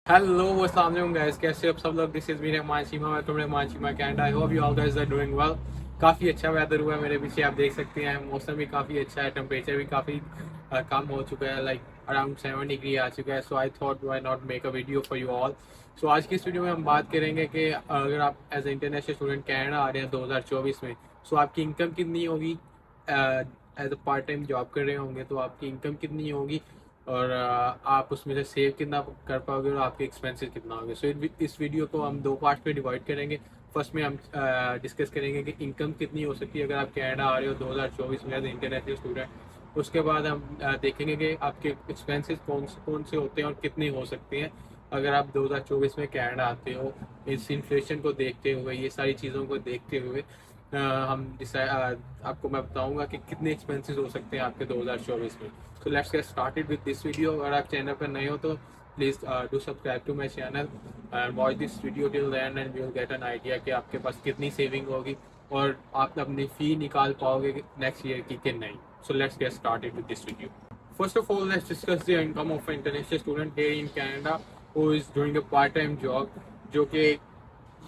Hello अस्सलाम वालेकुम guys, कैसे हो आप सब लोग। This is me Rahman Sheema, मैं तुम रहमान शीमा कैंड। I hope you all guys are doing well. काफ़ी अच्छा वेदर हुआ है मेरे पीछे, आप देख सकते हैं। मौसम भी काफ़ी अच्छा है, टेम्परेचर भी काफ़ी कम हो चुका है, लाइक अराउंड 7 डिग्री आ चुका है। So I thought why not make a video for you all. So आज की इस वीडियो में हम बात करेंगे कि अगर आप as a international student Canada आ रहे हैं 2024 में, सो आपकी इनकम कितनी होगी। As a part time job कर रहे होंगे तो आपकी इनकम कितनी होगी, और आप उसमें से सेव कितना कर पाओगे, और आपके एक्सपेंसेस कितना होंगे। सो इस वीडियो को हम दो पार्ट में डिवाइड करेंगे। फर्स्ट में हम डिस्कस करेंगे कि इनकम कितनी हो सकती है अगर आप कनाडा आ रहे हो 2024 में एज इंटरनेशनल स्टूडेंट। उसके बाद हम देखेंगे कि आपके एक्सपेंसेस कौन से होते हैं और कितने हो सकते हैं अगर आप 2024 में कनाडा आते हो। इस इन्फ्लेशन को देखते हुए, ये सारी चीज़ों को देखते हुए आपको मैं बताऊंगा कि कितने एक्सपेंसेस हो सकते हैं आपके 2024 में। So let's get started with this video. अगर आप चैनल पर नए हो तो please do subscribe to my channel and watch this video till the end and you will get an idea कि आपके पास कितनी सेविंग होगी और आप अपनी फ़ी निकाल पाओगे नेक्स्ट ईयर की कि नहीं। सो let's get started with this video. First of all, let's discuss the income of an international student here in Canada who is doing a part-time job, जो कि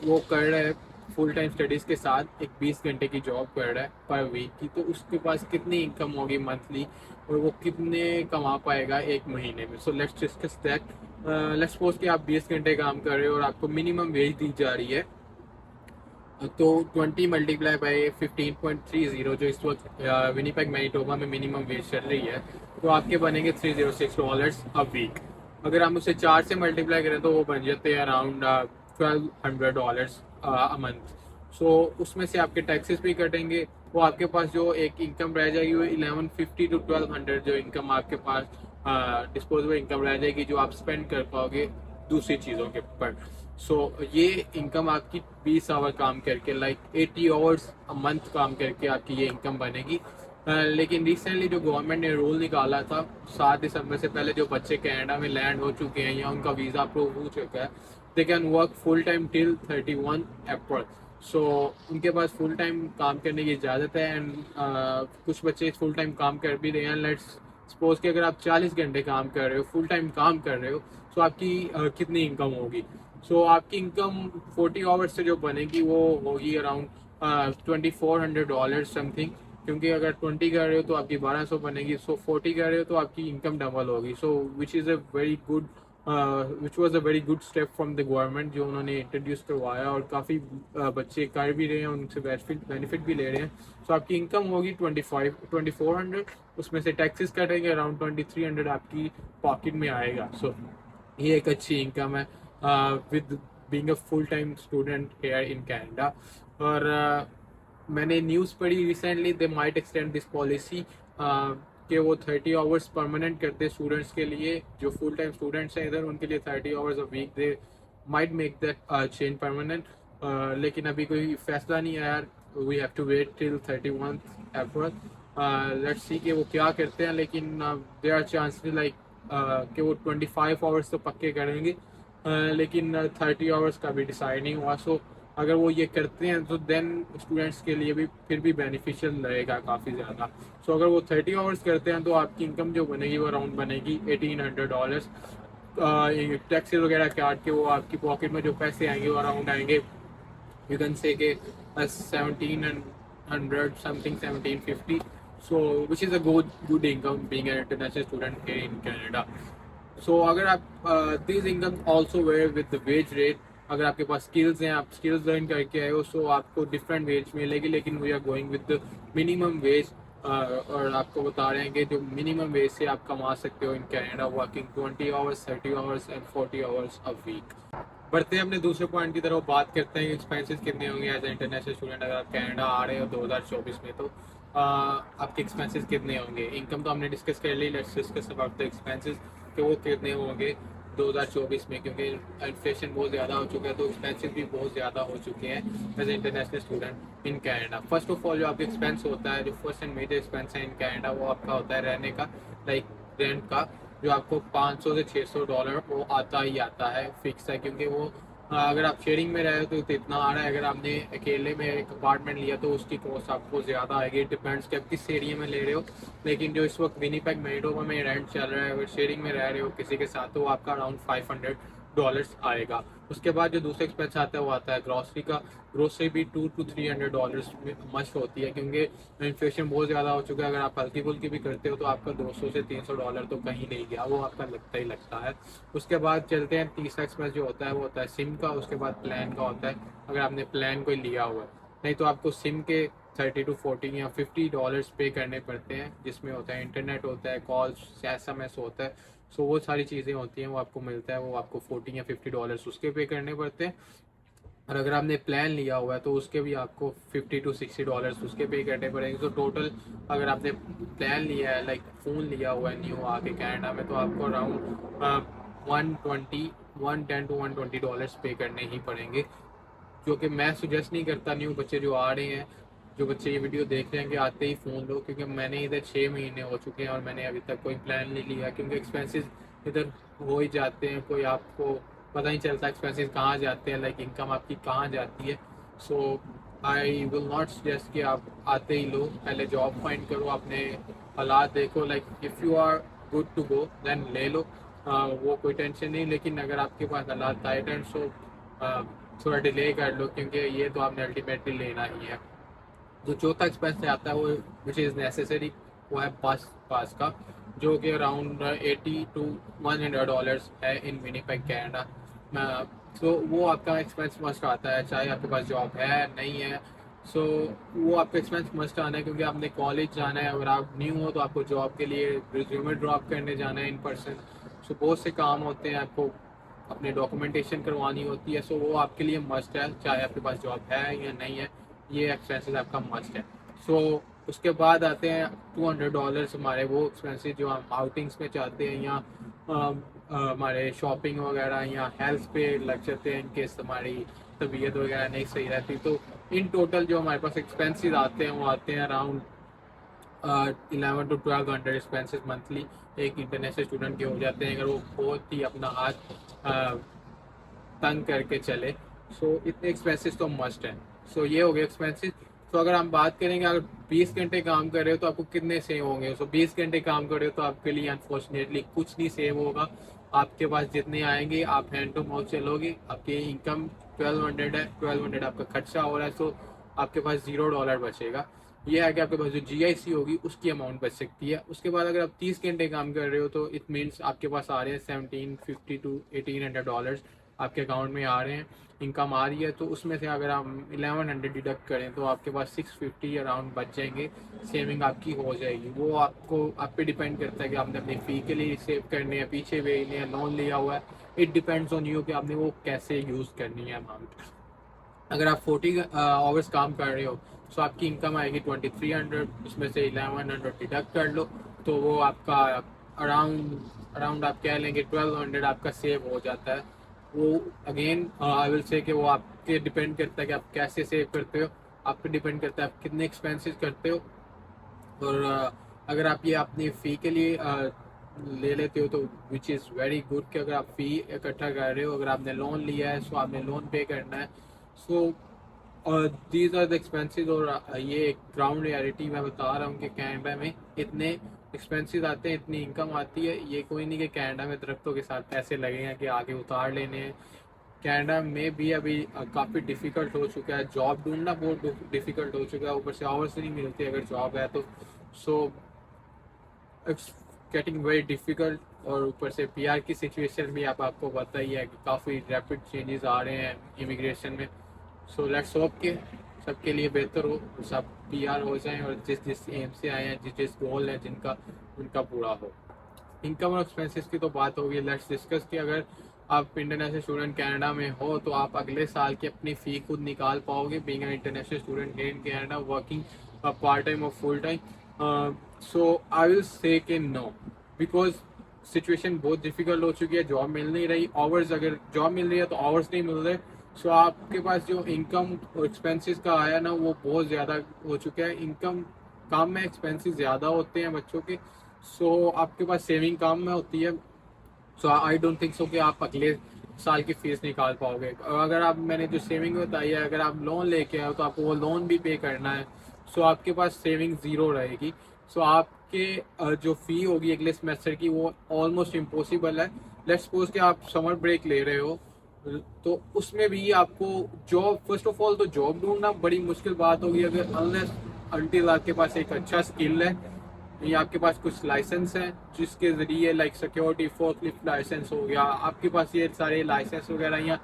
वो कर रहा है फुल टाइम स्टडीज़ के साथ एक 20 घंटे की जॉब कर रहा है पर वीक की। तो उसके पास कितनी इनकम होगी मंथली, और वो कितने कमा पाएगा एक महीने में। So let's discuss that. Let's suppose कि आप 20 घंटे काम कर रहे हो और आपको मिनिमम वेज दी जा रही है, तो 20 मल्टीप्लाई बाई 15.30, जो इस वक्त विनीपेग मैनिटोबा में मिनिमम वेज चल रही है, तो आपके बनेंगे $306 अ वीक। अगर हम उसे 4 से मल्टीप्लाई करें तो वो बन जाते हैं अराउंड $1200 अ मंथ। सो उसमें से आपके टैक्सेस भी कटेंगे, वो आपके पास जो एक इनकम रह जाएगी वो 1150 टू 1200, जो इनकम आपके पास डिस्पोजेबल इनकम रह जाएगी जो आप स्पेंड कर पाओगे दूसरी चीज़ों के ऊपर। ये इनकम आपकी 20 आवर काम करके, लाइक 80 आवर्स अ मंथ काम करके आपकी ये इनकम बनेगी। लेकिन रिसेंटली जो गवर्नमेंट ने रूल निकाला था 7 दिसंबर से पहले, जो बच्चे कनाडा में लैंड हो चुके हैं या उनका वीज़ा अप्रूव हो चुका है, they can work full time till 31 अप्रैल। सो उनके पास फुल टाइम काम करने की इजाज़त है। एंड कुछ बच्चे फुल टाइम काम कर भी रहे हैं। लेट्स सपोज कि अगर आप 40 घंटे काम कर रहे हो, फुल टाइम काम कर रहे हो, तो आपकी कितनी इनकम होगी। आपकी इनकम 40 आवर्स से जो बनेगी वो होगी अराउंड $2400 समथिंग, क्योंकि अगर 20 कर रहे हो तो आपकी 1200 बनेगी। 40 कर रहे हो तो आपकी इनकम डबल होगी। Which was a very good step from the government, जो उन्होंने इंट्रोड्यूस करवाया, और काफ़ी बच्चे कर भी रहे हैं, उनसे बेनिफिट भी ले रहे हैं। आपकी इनकम होगी 2400, उसमें से टैक्सेस कटेंगे, अराउंड 2300 आपकी पॉकेट में आएगा। ये एक अच्छी इनकम है with being a full time student here in Canada. और मैंने न्यूज़ पढ़ी recently, they might extend this policy कि वो 30 आवर्स परमानेंट करते स्टूडेंट्स के लिए। जो फुल टाइम स्टूडेंट्स हैं इधर, उनके लिए 30 hours a week, they might make that change permanent. लेकिन अभी कोई फैसला नहीं आया। We have to wait till 31 April. Let's see कि वो क्या करते हैं। लेकिन देयर आर चांसेस लाइक कि वो 25 आवर्स तो पक्के करेंगे, लेकिन 30 आवर्स का भी डिसाइड नहीं हुआ। अगर वो ये करते हैं तो देन स्टूडेंट्स के लिए भी फिर भी बेनिफिशियल रहेगा काफ़ी ज़्यादा। अगर वो 30 आवर्स करते हैं तो आपकी इनकम जो बनेगी वो अराउंड बनेगी $1800। टैक्सेस वगैरह काट के वो आपकी पॉकेट में जो पैसे आएंगे वो अराउंड आएंगे, you can say कि 1700 something, 1750। which is a good income being an international student here in Canada। अगर आप this income also where with the wage rate. अगर आपके पास स्किल्स हैं, आप स्किल्स लर्न करके आए हो, आपको डिफरेंट वेज मिलेगी, लेकिन we are going with the minimum wage. और आपको बता रहे हैं कि जो मिनिमम वेज से आप कमा सकते हो in Canada, working 20 hours, 30 hours and 40 hours a week. बढ़ते हैं अपने दूसरे पॉइंट की तरफ, बात करते हैं एक्सपेंसेस कितने होंगे एज ए इंटरनेशनल स्टूडेंट अगर आप कनाडा आ रहे हो 2024 में। तो आपके एक्सपेंसेस कितने होंगे। इनकम तो हमने डिस्कस कर ली, let's discuss about the expenses कि वो कितने होंगे 2024 में, क्योंकि इन्फ्लेशन बहुत ज़्यादा हो चुका है तो एक्सपेंसेस भी बहुत ज़्यादा हो चुके हैं as a international student in Canada. First of all जो आपका एक्सपेंस होता है, जो फर्स्ट एंड मेजर एक्सपेंस है इन कनाडा, वो आपका होता है रहने का, लाइक रेंट का, जो आपको $500 से $600 वो आता ही आता है, फिक्स है। क्योंकि वो अगर आप शेयरिंग में रहे हो तो इतना आ रहा है, अगर आपने अकेले में एक अपार्टमेंट लिया तो उसकी कॉस्ट आपको ज़्यादा आएगी। डिपेंड्स कि आप किस एरिया में ले रहे हो। लेकिन जो इस वक्त विनीपेग मैनिटोबा में रेंट चल रहा है, अगर शेयरिंग में रह रहे हो किसी के साथ, तो आपका अराउंड $500 डॉलर्स आएगा। उसके बाद जो दूसरा एक्सपेंस आता है वो आता है ग्रॉसरी का। ग्रोसरी भी $200 to $300 मस्ट होती है, क्योंकि इन्फ्लेशन बहुत ज़्यादा हो चुका है। अगर आप हल्की फुल्की भी करते हो तो आपका $200 से $300 तो कहीं नहीं गया, वो आपका लगता ही लगता है। उसके बाद चलते हैं, तीसरा एक्सपेंस जो होता है वो होता है सिम का। उसके बाद प्लान का होता है, अगर आपने प्लान कोई लिया हुआ है। नहीं तो आपको सिम के 30 to 40 या $50 पे करने पड़ते हैं, जिसमें होता है इंटरनेट होता है, कॉल्स, SMS होता है। सो वो सारी चीज़ें होती हैं, वो आपको मिलता है, वो आपको $40 या $50 उसके पे करने पड़ते हैं। और अगर आपने प्लान लिया हुआ है तो उसके भी आपको $50 to $60 उसके पे करने पड़ेंगे। तो टोटल अगर आपने प्लान लिया है, लाइक फ़ोन लिया हुआ है न्यू आके कनाडा में, तो आपको अराउंड 110 to $120 पे करने ही पड़ेंगे। जो कि मैं सुजेस्ट नहीं करता न्यू बच्चे जो आ रहे हैं, जो बच्चे ये वीडियो देख रहे हैं, कि आते ही फ़ोन लो, क्योंकि मैंने इधर 6 महीने हो चुके हैं और मैंने अभी तक कोई प्लान नहीं लिया, क्योंकि एक्सपेंसेस इधर हो ही जाते हैं, कोई आपको पता नहीं चलता एक्सपेंसेस कहाँ जाते हैं, लाइक इनकम आपकी कहाँ जाती है। So I will not suggest कि आप आते ही लो, पहले जॉब फाइंड करो, अपने हालात देखो, like if you are good to go then ले लो, वो कोई टेंशन नहीं। लेकिन अगर आपके पास हालात टाइट हैं, सो थोड़ा डिले कर लो, क्योंकि ये तो आपने अल्टीमेटली लेना ही है। जो चौथा एक्सपेंस आता है वो विच इज़ नेसेसरी, वो है पास का, जो कि अराउंड $80 to $100 है इन विनिपेग कैनेडा। सो वो आपका एक्सपेंस मस्ट आता है, चाहे आपके पास जॉब है नहीं है। सो वो आपका एक्सपेंस मस्ट आना है, क्योंकि आपने कॉलेज जाना है, अगर आप न्यू हो तो आपको जॉब के लिए रिज्यूमे ड्रॉप करने जाना है इन पर्सन। सो बहुत से काम होते हैं, आपको अपनी डॉक्यूमेंटेशन करवानी होती है। सो वो आपके लिए मस्ट है, चाहे आपके पास जॉब है या नहीं है, ये एक्सपेंसेस आपका मस्ट है। सो उसके बाद आते हैं $200 हमारे वो एक्सपेंसेस जो हम आउटिंग्स में चाहते हैं, या हमारे शॉपिंग वगैरह या हेल्थ पे लग जाते हैं, इनकेस हमारी तबीयत वगैरह नहीं सही रहती। तो इन टोटल जो हमारे पास एक्सपेंसेस आते हैं वो आते हैं अराउंड 11 to 1200 एक्सपेंसेस मंथली एक इंटरनेशनल स्टूडेंट के हो जाते हैं, अगर वो बहुत ही अपना हाथ तंग करके चले। सो इतने एक्सपेंसेस तो मस्ट हैं। सो ये हो गए एक्सपेंसेस। तो अगर हम बात करेंगे, अगर 20 घंटे काम कर रहे हो तो आपको कितने सेव होंगे। सो 20 घंटे काम कर रहे हो तो आपके लिए अनफॉर्चुनेटली कुछ नहीं सेव होगा। आपके पास जितने आएंगे आप हैंड टू माउथ चलोगे, आपकी इनकम 1200 है, 1200 आपका खर्चा हो रहा है, सो आपके पास $0 बचेगा। ये है कि आपके पास जो GIC होगी उसकी अमाउंट बच सकती है। उसके बाद अगर आप 30 घंटे काम कर रहे हो तो इट मीन्स आपके पास आ रहे हैं $1750 to $1800 आपके अकाउंट में आ रहे हैं, इनकम आ रही है। तो उसमें से अगर हम 1100 डिडक्ट करें तो आपके पास 650 अराउंड बच जाएंगे, सेविंग आपकी हो जाएगी। वो आपको आप पे डिपेंड करता है कि आपने अपनी फ़ी के लिए सेव करने हैं, पीछे भेजने हैं, लोन लिया हुआ है। इट डिपेंड्स ऑन यू कि आपने वो कैसे यूज़ करनी है अमाउंट। अगर आप 40 आवर्स काम कर रहे हो तो आपकी इनकम आएगी 2300, उसमें से 1100 डिडक्ट कर लो, तो वो आपका अराउंड आप कह लेंगे 1200 आपका सेव हो जाता है। वो अगेन आई विल से कि वो आपके डिपेंड करता है कि आप कैसे सेव करते हो, आप पे डिपेंड करता है आप कितने एक्सपेंसेस करते हो। और अगर आप ये अपनी फ़ी के लिए ले लेते हो तो विच इज़ वेरी गुड, कि अगर आप फ़ी इकट्ठा कर रहे हो, अगर आपने लोन लिया है सो आपने लोन पे करना है। So these are the expenses. और ये एक ग्राउंड रियलिटी मैं बता रहा हूँ कि कनाडा में इतने एक्सपेंसेस आते हैं, इतनी इनकम आती है। ये कोई नहीं कि कनाडा में दरख्तों के साथ पैसे लगे हैं कि आगे उतार लेने हैं। कनाडा में भी अभी काफ़ी डिफ़िकल्ट हो चुका है, जॉब ढूंढना बहुत डिफ़िकल्ट हो चुका है, ऊपर से आवर्स नहीं मिलते अगर जॉब है तो। So it's getting very difficult. और ऊपर से PR की सिचुएशन भी आपको पता ही है कि काफ़ी रैपिड चेंजेस आ रहे हैं इमिग्रेशन में। सो लेट्स होप के सबके लिए बेहतर हो, सब PR हो जाएं और जिस जिस एम से आए हैं, जिस जिस गोल है जिनका, उनका पूरा हो। इनकम और एक्सपेंसेस की तो बात होगी। लेट्स डिस्कस कि अगर आप इंटरनेशनल स्टूडेंट कनाडा में हो तो आप अगले साल की अपनी फ़ी खुद निकाल पाओगे, being an international student in Canada working part time और full time. So I will say कि नो, बिकॉज सिचुएशन बहुत डिफिकल्ट हो चुकी है, जॉब मिल नहीं रही, आवर्स अगर जॉब मिल रही है तो आवर्स नहीं मिल रहे। सो आपके पास जो इनकम और एक्सपेंसेस का आया ना वो बहुत ज़्यादा हो चुका है। इनकम कम में, एक्सपेंसेस ज़्यादा होते हैं बच्चों के। सो आपके पास सेविंग कम में होती है। So I don't think so कि आप अगले साल की फीस निकाल पाओगे। अगर आप, मैंने जो सेविंग बताई है, अगर आप लोन लेके आओ तो आपको वो लोन भी पे करना है। सो आपके पास सेविंग ज़ीरो रहेगी। सो आप आपके जो फ़ी होगी अगले सेमेस्टर की वो ऑलमोस्ट इम्पॉसिबल है। लेट्स सपोज कि आप समर ब्रेक ले रहे हो तो उसमें भी आपको जॉब, फर्स्ट ऑफ ऑल तो जॉब ढूंढना बड़ी मुश्किल बात होगी अगर अनलेस अनटिल आपके पास एक अच्छा स्किल है या आपके पास कुछ लाइसेंस है जिसके ज़रिए लाइक सिक्योरिटी फोर्कलिफ्ट लाइसेंस हो गया, आपके पास ये सारे लाइसेंस वगैरह या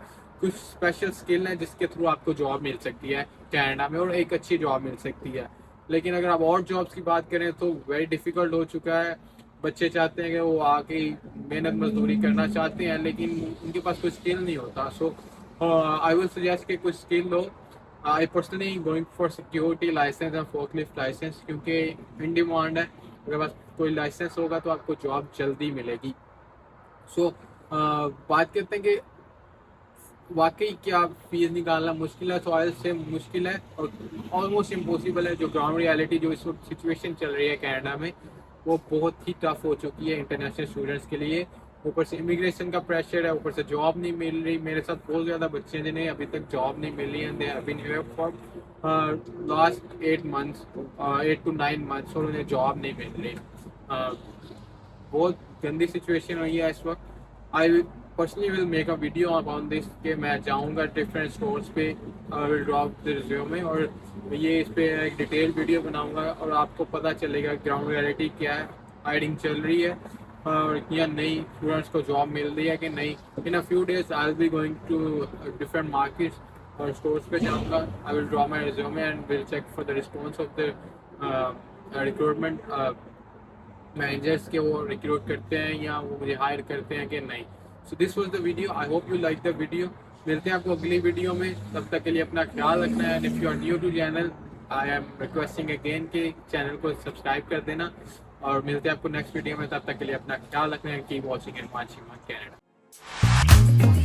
कुछ स्पेशल स्किल है जिसके थ्रू आपको जॉब मिल सकती है कनाडा में और एक अच्छी जॉब मिल सकती है। लेकिन अगर आप और जॉब्स की बात करें तो वेरी डिफ़िकल्ट हो चुका है। बच्चे चाहते हैं कि वो आके मेहनत मजदूरी करना चाहते हैं लेकिन उनके पास कोई स्किल नहीं होता। सो आई विल सजेस्ट कि कुछ स्किल लो। I personally going for security license and forklift license क्योंकि इन डिमांड है। अगर पास कोई लाइसेंस होगा तो आपको जॉब जल्दी मिलेगी। सो बात करते हैं कि वाकई क्या फीस निकालना मुश्किल है, तो ऑयल से मुश्किल है और ऑलमोस्ट इम्पॉसिबल है। जो ग्राउंड रियलिटी जो इस वक्त सिचुएशन चल रही है कनाडा में वो बहुत ही टफ हो चुकी है इंटरनेशनल स्टूडेंट्स के लिए। ऊपर से इमिग्रेशन का प्रेशर है, ऊपर से जॉब नहीं मिल रही। मेरे साथ बहुत ज़्यादा बच्चे हैं जिन्हें अभी तक जॉब नहीं मिली है। They have been here for last 8 to 9 months और उन्हें जॉब नहीं मिल रही। बहुत गंदी सिचुएशन हुई है इस वक्त। I personally will make a video about this कि मैं जाऊंगा डिफरेंट स्टोर्स पे, विल ड्रॉप द रिज्यूमे और ये इस पे एक डिटेल वीडियो बनाऊंगा और आपको पता चलेगा ग्राउंड रियलिटी क्या है, हायरिंग चल रही है या नहीं, स्टूडेंट्स को जॉब मिल रही है कि नहीं। In a few days I will be going to different markets और स्टोर्स पे जाऊंगा। I will drop my resume and will check for the response of the recruitment managers के वो रिक्रूट करते हैं या वो मुझे हायर करते हैं कि नहीं। So this was the video. I hope you like the video. मिलते हैं आपको अगली वीडियो में, तब तक के लिए अपना ख्याल रखना है। And if you are new to channel I am requesting again कि चैनल को सब्सक्राइब कर देना और मिलते हैं आपको नेक्स्ट वीडियो में। तब तक के लिए अपना ख्याल रखना है। Keep watching and watching on Canada.